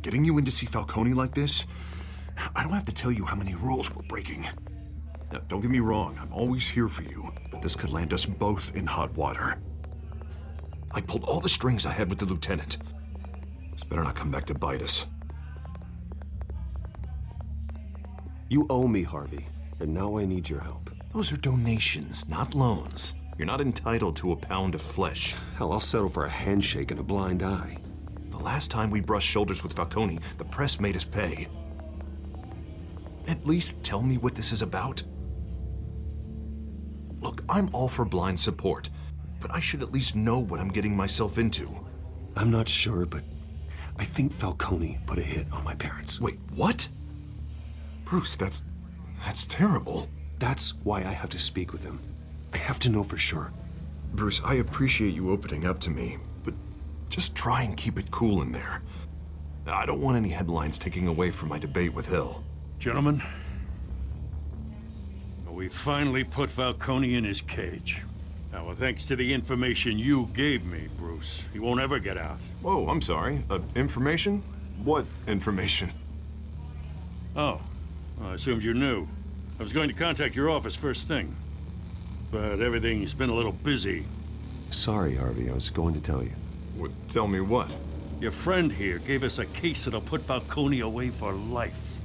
getting you in to see Falcone like this, I don't have to tell you how many rules we're breaking. Now, don't get me wrong, I'm always here for you, but this could land us both in hot water. I pulled all the strings I had with the lieutenant. This better not come back to bite us. You owe me, Harvey, and now I need your help. Those are donations, not loans. You're not entitled to a pound of flesh. Hell, I'll settle for a handshake and a blind eye. The last time we brushed shoulders with Falcone, the press made us pay. At least tell me what this is about. Look, I'm all for blind support, but I should at least know what I'm getting myself into. I'm not sure, but I think Falcone put a hit on my parents. Wait, what? Bruce, that's terrible. That's why I have to speak with him. I have to know for sure. Bruce, I appreciate you opening up to me, but just try and keep it cool in there. I don't want any headlines taking away from my debate with Hill. Gentlemen, we finally put Falcone in his cage. Now, thanks to the information you gave me, Bruce, he won't ever get out. Whoa, I'm sorry. Information? What information? Oh, I assumed you knew. I was going to contact your office first thing, but everything's been a little busy. Sorry, Harvey, I was going to tell you. Tell me what? Your friend here gave us a case that'll put Falcone away for life.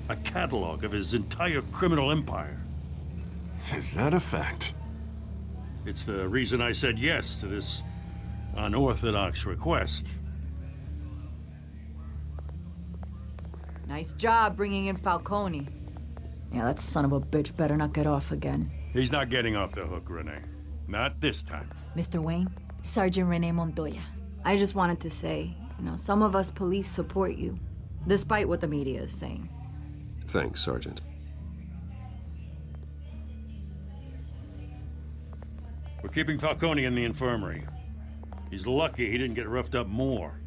A catalog of his entire criminal empire. Is that a fact? It's the reason I said yes to this unorthodox request. Nice job bringing in Falcone. Yeah, that son of a bitch better not get off again. He's not getting off the hook, Renee. Not this time. Mr. Wayne, Sergeant Renee Montoya. I just wanted to say, some of us police support you, despite what the media is saying. Thanks, Sergeant. We're keeping Falcone in the infirmary. He's lucky he didn't get roughed up more.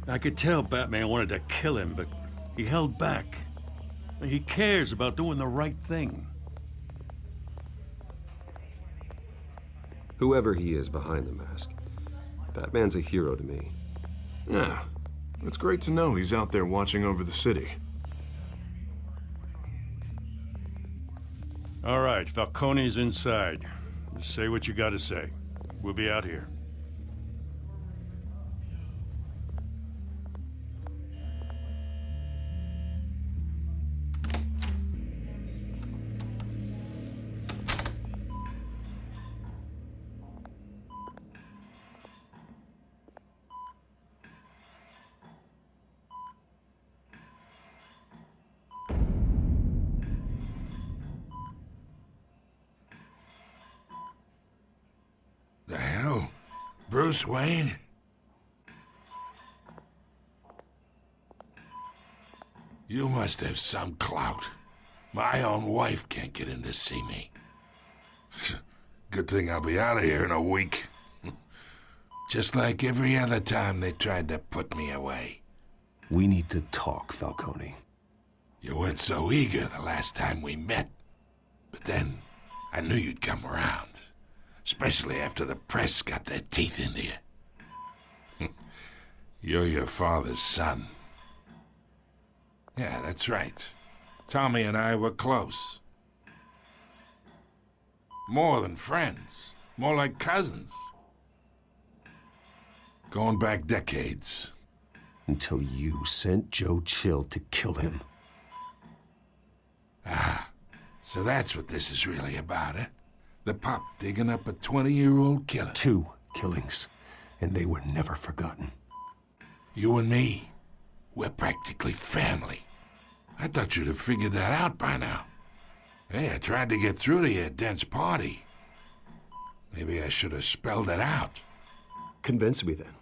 I could tell Batman wanted to kill him, but he held back. He cares about doing the right thing. Whoever he is behind the mask, Batman's a hero to me. Yeah, it's great to know he's out there watching over the city. All right, Falcone's inside. Just say what you gotta say. We'll be out here. The hell? Bruce Wayne? You must have some clout. My own wife can't get in to see me. Good thing I'll be out of here in a week. Just like every other time they tried to put me away. We need to talk, Falcone. You weren't so eager the last time we met. But then, I knew you'd come around. Especially after the press got their teeth into you. You're your father's son. Yeah, that's right. Tommy and I were close. More than friends. More like cousins. Going back decades. Until you sent Joe Chill to kill him. Ah, so that's what this is really about, eh? The pup digging up a 20-year-old killer. 2 killings, and they were never forgotten. You and me, we're practically family. I thought you'd have figured that out by now. Hey, I tried to get through to your dense party. Maybe I should have spelled it out. Convince me then.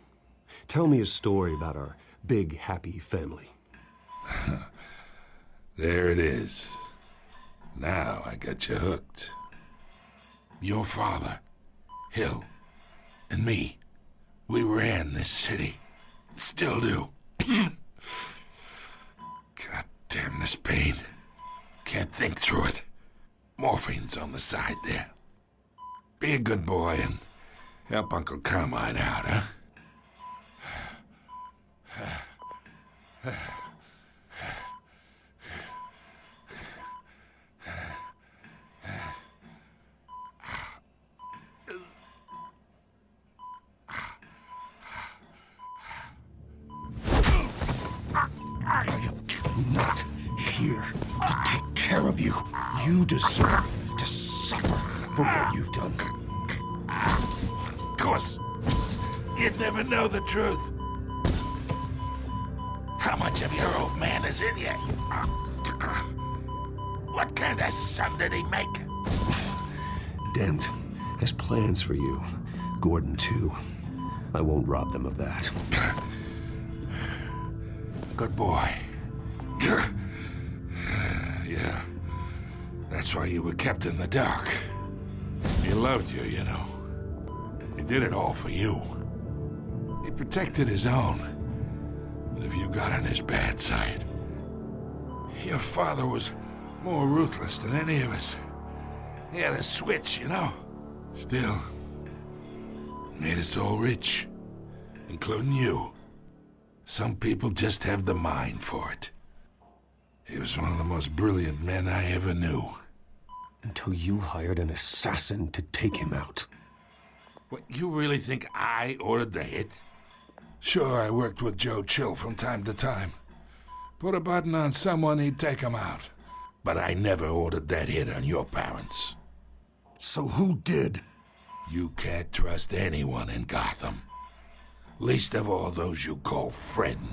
Tell me a story about our big, happy family. There it is. Now I got you hooked. Your father, Hill, and me, we ran this city. Still do. God damn this pain. Can't think through it. Morphine's on the side there. Be a good boy and help Uncle Carmine out, huh? Not here to take care of you. You deserve to suffer for what you've done. Of course, you'd never know the truth. How much of your old man is in you? What kind of son did he make? Dent has plans for you. Gordon, too. I won't rob them of that. Good boy. Yeah. That's why you were kept in the dark. He loved you, you know. He did it all for you. He protected his own. But if you got on his bad side, your father was more ruthless than any of us. He had a switch, you know. Still, made us all rich, including you. Some people just have the mind for it. He was one of the most brilliant men I ever knew. Until you hired an assassin to take him out. What, you really think I ordered the hit? Sure, I worked with Joe Chill from time to time. Put a button on someone, he'd take him out. But I never ordered that hit on your parents. So who did? You can't trust anyone in Gotham. Least of all those you call friend.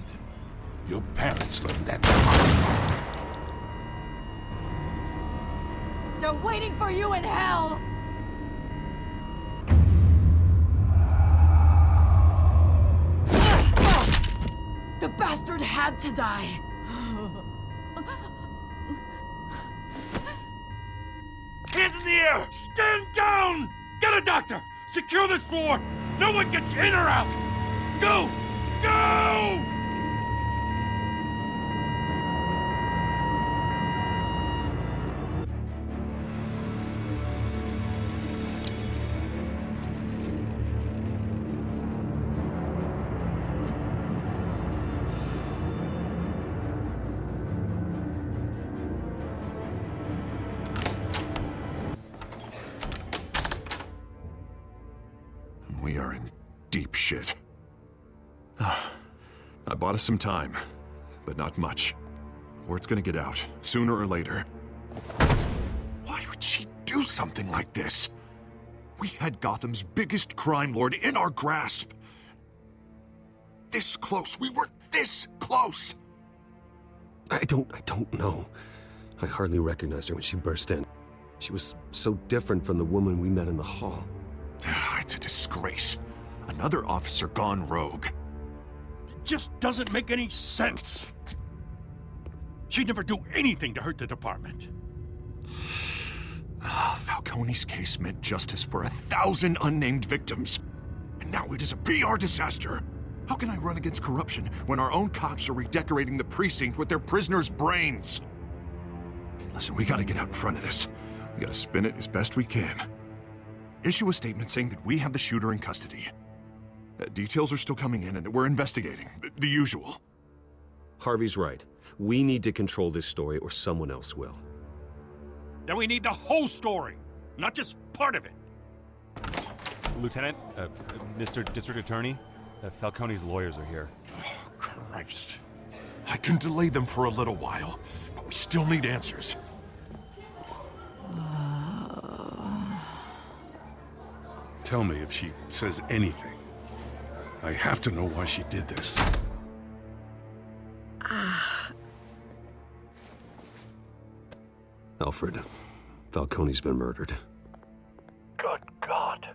Your parents learned that. They're waiting for you in hell! The bastard had to die! Hands in the air! Stand down! Get a doctor! Secure this floor! No one gets in or out! Go! Go! We are in deep shit. I bought us some time, but not much. Word's gonna get out, sooner or later. Why would she do something like this? We had Gotham's biggest crime lord in our grasp. This close, we were this close! I don't know. I hardly recognized her when she burst in. She was so different from the woman we met in the hall. It's a disgrace. Another officer gone rogue. It just doesn't make any sense. She'd never do anything to hurt the department. Falcone's case meant justice for 1,000 unnamed victims. And now it is a PR disaster. How can I run against corruption when our own cops are redecorating the precinct with their prisoners' brains? Listen, we gotta get out in front of this. We gotta spin it as best we can. Issue a statement saying that we have the shooter in custody. Details are still coming in and that we're investigating. The usual. Harvey's right. We need to control this story or someone else will. Then we need the whole story, not just part of it. Lieutenant, Mr. District Attorney, Falcone's lawyers are here. Oh, Christ. I can delay them for a little while, but we still need answers. Tell me if she says anything. I have to know why she did this. Alfred, Falcone's been murdered. Good God.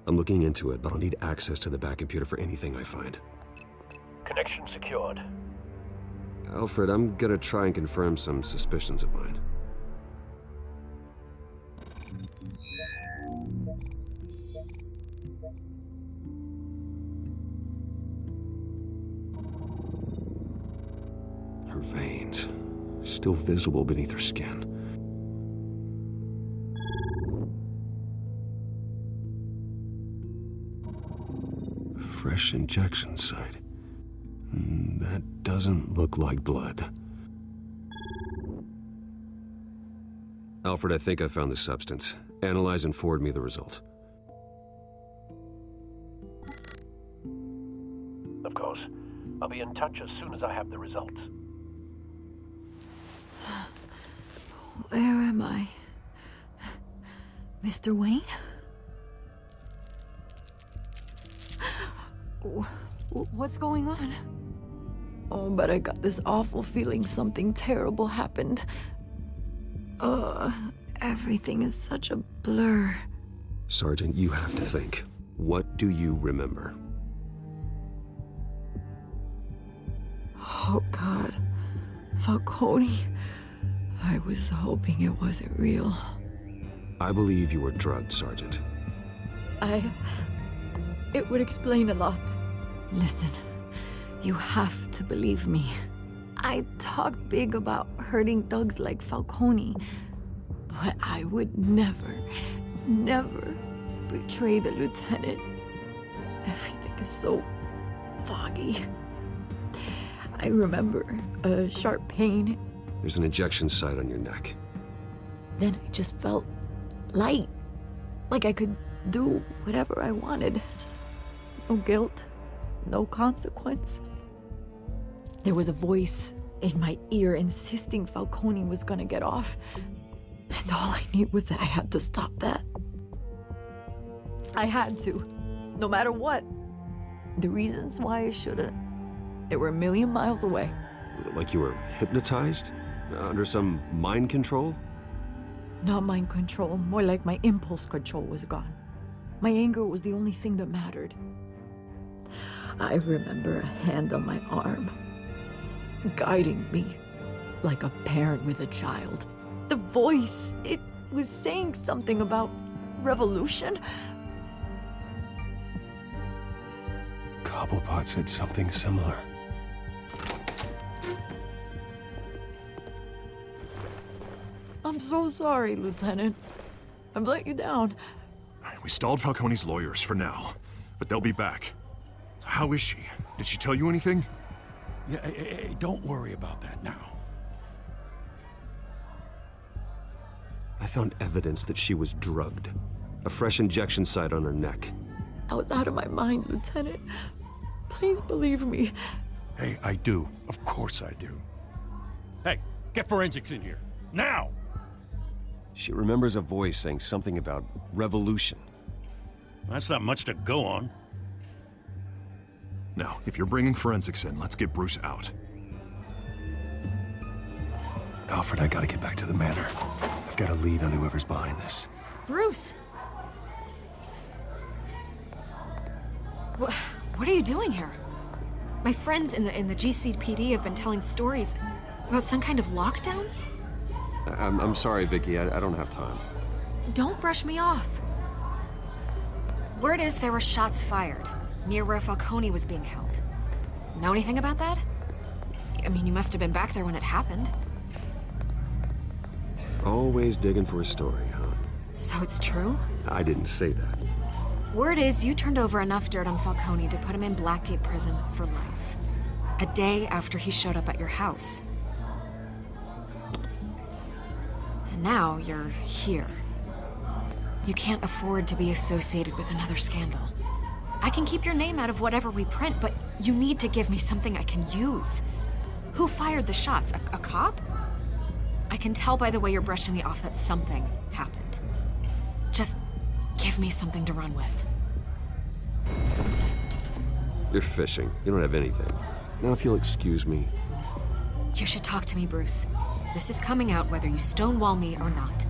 I'm looking into it, but I'll need access to the back computer for anything I find. Connection secured. Alfred, I'm gonna try and confirm some suspicions of mine. Her veins, still visible beneath her skin. Fresh injection site. That doesn't look like blood. Alfred, I think I found the substance. Analyze and forward me the result. Of course. I'll be in touch as soon as I have the results. Where am I? Mr. Wayne? What's going on? Oh, but I got this awful feeling something terrible happened. Everything is such a blur. Sergeant, you have to think. What do you remember? Oh, God. Falcone. I was hoping it wasn't real. I believe you were drugged, Sergeant. It would explain a lot. Listen, you have to believe me. I talked big about hurting thugs like Falcone, but I would never betray the lieutenant. Everything is so foggy. I remember a sharp pain. There's an injection site on your neck. Then I just felt light, like I could do whatever I wanted. No guilt, no consequence. There was a voice in my ear insisting Falcone was gonna get off. And all I knew was that I had to stop that. I had to, no matter what. The reasons why I should've, they were a million miles away. Like you were hypnotized? Under some mind control? Not mind control, more like my impulse control was gone. My anger was the only thing that mattered. I remember a hand on my arm, guiding me like a parent with a child. The voice, it was saying something about revolution. Cobblepot said something similar. I'm so sorry, Lieutenant. I've let you down. We stalled Falcone's lawyers for now, but they'll be back. So how is she? Did she tell you anything? Yeah, hey, don't worry about that now. I found evidence that she was drugged. A fresh injection site on her neck. I was out of my mind, Lieutenant. Please believe me. Hey, I do. Of course I do. Hey, get forensics in here. Now! She remembers a voice saying something about revolution. That's not much to go on. Now, if you're bringing forensics in, let's get Bruce out. Alfred, I gotta get back to the manor. I've got a lead on whoever's behind this. Bruce! What are you doing here? My friends in the GCPD have been telling stories about some kind of lockdown? I'm sorry, Vicky. I don't have time. Don't brush me off. Word is there were shots fired near where Falcone was being held. Know anything about that? I mean, you must have been back there when it happened. Always digging for a story, huh? So it's true? I didn't say that. Word is you turned over enough dirt on Falcone to put him in Blackgate Prison for life. A day after he showed up at your house. And now you're here. You can't afford to be associated with another scandal. I can keep your name out of whatever we print, but you need to give me something I can use. Who fired the shots? A cop? I can tell by the way you're brushing me off that something happened. Just give me something to run with. You're fishing. You don't have anything. Now, if you'll excuse me. You should talk to me, Bruce. This is coming out whether you stonewall me or not.